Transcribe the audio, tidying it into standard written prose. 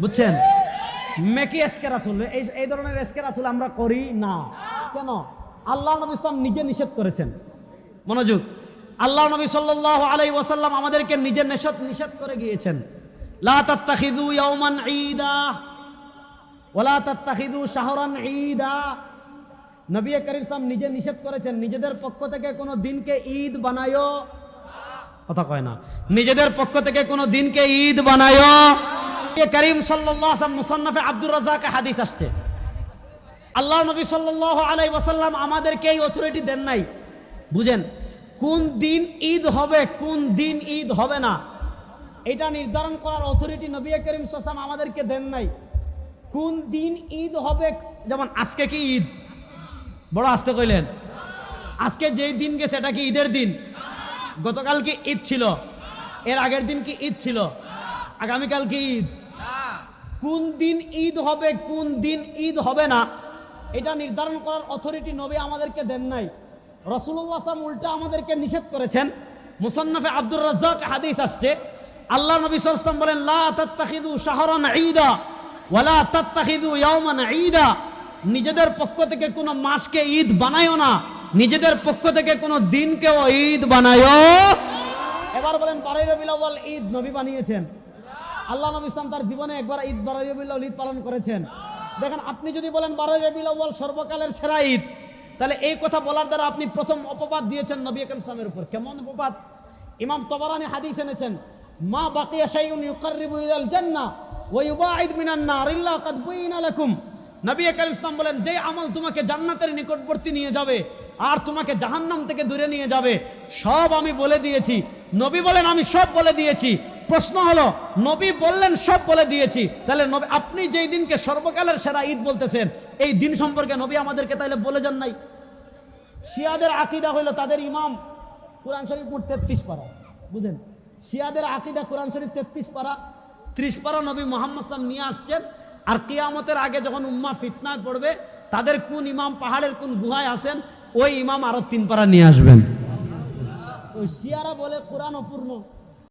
বুঝছেন? মেকি এসকে রাসূল, এই ধরনের এসকে রাসূল আমরা করি না। কেন? আল্লাহ নবী ইসলাম নিজে নিষেধ করেছেন। মনোযোগ, আল্লাহ নবী সাল্লাল্লাহু আলাইহি ওয়াসাল্লাম আমাদেরকে নিজে নিষেধ করে গিয়েছেন, লা তাত্তাখিযু ইয়াওমান ঈদা ওয়ালা তাত্তাখিযু শাহরান ঈদা। নবী করিম ইসলাম নিজে নিষেধ করেছেন, নিজেদের পক্ষ থেকে কোনো দিনকে ঈদ বানায়ো, কথা কয় না, নিজেদের পক্ষ থেকে কোনো দিনকে ঈদ বানায়ো। করিম সাল্লাল্লাহু আলাইহি ওয়াসাল্লাম মুসান্নাফে আব্দুর রাজ্জাকে হাদিস আসছে, আল্লাহ নবী সাল্লাল্লাহু আলাইহি ওয়াসাল্লাম আমাদেরকে এই অথরিটি দেন নাই। বুঝেন, কোন দিন ঈদ হবে কোন দিন ঈদ হবে না এটা নির্ধারণ করার অথরিটি নবী করিম সাল্লাল্লাহু আলাইহি ওয়াসাল্লাম আমাদেরকে দেন নাই। কোন দিন ঈদ হবে, যেমন আজকে কি ঈদ? বড় আস্তে কইলেন, আজকে যেই দিন গেছে এটা কি ঈদের দিন? গতকাল কি ঈদ ছিল? এর আগের দিন কি ঈদ ছিল? আগামীকাল কি ঈদ? কোন দিন ঈদ হবে কোন দিন ঈদ হবে না এটা নির্ধারণ করার অথরিটি নবী আমাদেরকে দেন নাই। রাসূলুল্লাহ সাল্লাল্লাহু আলাইহি ওয়াসাল্লাম উল্টা আমাদেরকে নিষেধ করেছেন। মুসান্নাফে আব্দুর রাজ্জাক হাদিস আসছে, আল্লাহ নবী সাল্লাল্লাহু আলাইহি ওয়াসাল্লাম বলেন, লা তাত্তাখিযু শাহরান ঈদা ওয়ালা তাত্তাখিযু ইয়াওমান ঈদা। নিজেদের পক্ষ থেকে কোনো মাসকে ঈদ বানায়ো না, নিজেদের পক্ষ থেকে কোনো দিনকেও ঈদ বানায়ো। এবার বলেন 12 রবিউল আউয়াল ঈদ নবী বানিয়েছেন। আল্লাহ নবী ইসলাম তার জীবনে একবার ঈদ 12 রবিউল আউয়াল ঈদ পালন করেছেন। দেখেন, আপনি যদি বলেন 12 রবিউল আউয়াল সর্বকালের সেরা ঈদ, তাহলে এই কথা বলার দ্বারা আপনি প্রথম অপবাদ দিয়েছেন নবী করিম ইসলামের উপর। কেমন অপবাদ? ইমাম তাবারানী হাদিস এনেছেন, মা বাকিয়া শাইউন ইউকাররিবু ইলাল জান্নাহ ওয়া ইউবাঈদ মিনান নার ইল্লা কাদ বুইনা লাকুম। নবী করিম ইসলাম বলেন, যে আমল তোমাকে জান্নাতের নিকটবর্তী নিয়ে যাবে আর তোমাকে জাহান্নাম থেকে দূরে নিয়ে যাবে সব আমি বলে দিয়েছি। নবী বলেন, আমি সব বলে দিয়েছি। প্রশ্ন হলো, নবী বললেন সব বলে দিয়েছি, তাহলে নবী আপনি যেই দিনকে সর্বকালের সেরা ঈদ বলতেছেন এই দিন সম্পর্কে নবী আমাদেরকে তাহলে বলে যান নাই? শিয়াদের আকীদা হইল তাদের ইমাম কোরআন শরীফ মোট 33 পারা। বুঝেন, শিয়াদের আকীদা কোরআন শরীফ 33 পারা, 30 পারা নবী মুহাম্মদ সাল্লাল্লাহু আলাইহি ওয়াসাল্লাম নিয়ে আসছেন। আর কিয়ামতের আগে যখন উম্মাহ ফিতনায় পড়বে, তাদের কোন ইমাম পাহাড়ের কোন গুহায় আসেন, ওই ইমাম আরো 3 পারা নিয়ে আসবেন। ওই শিয়ারা বলে কোরআন অপূর্ণ।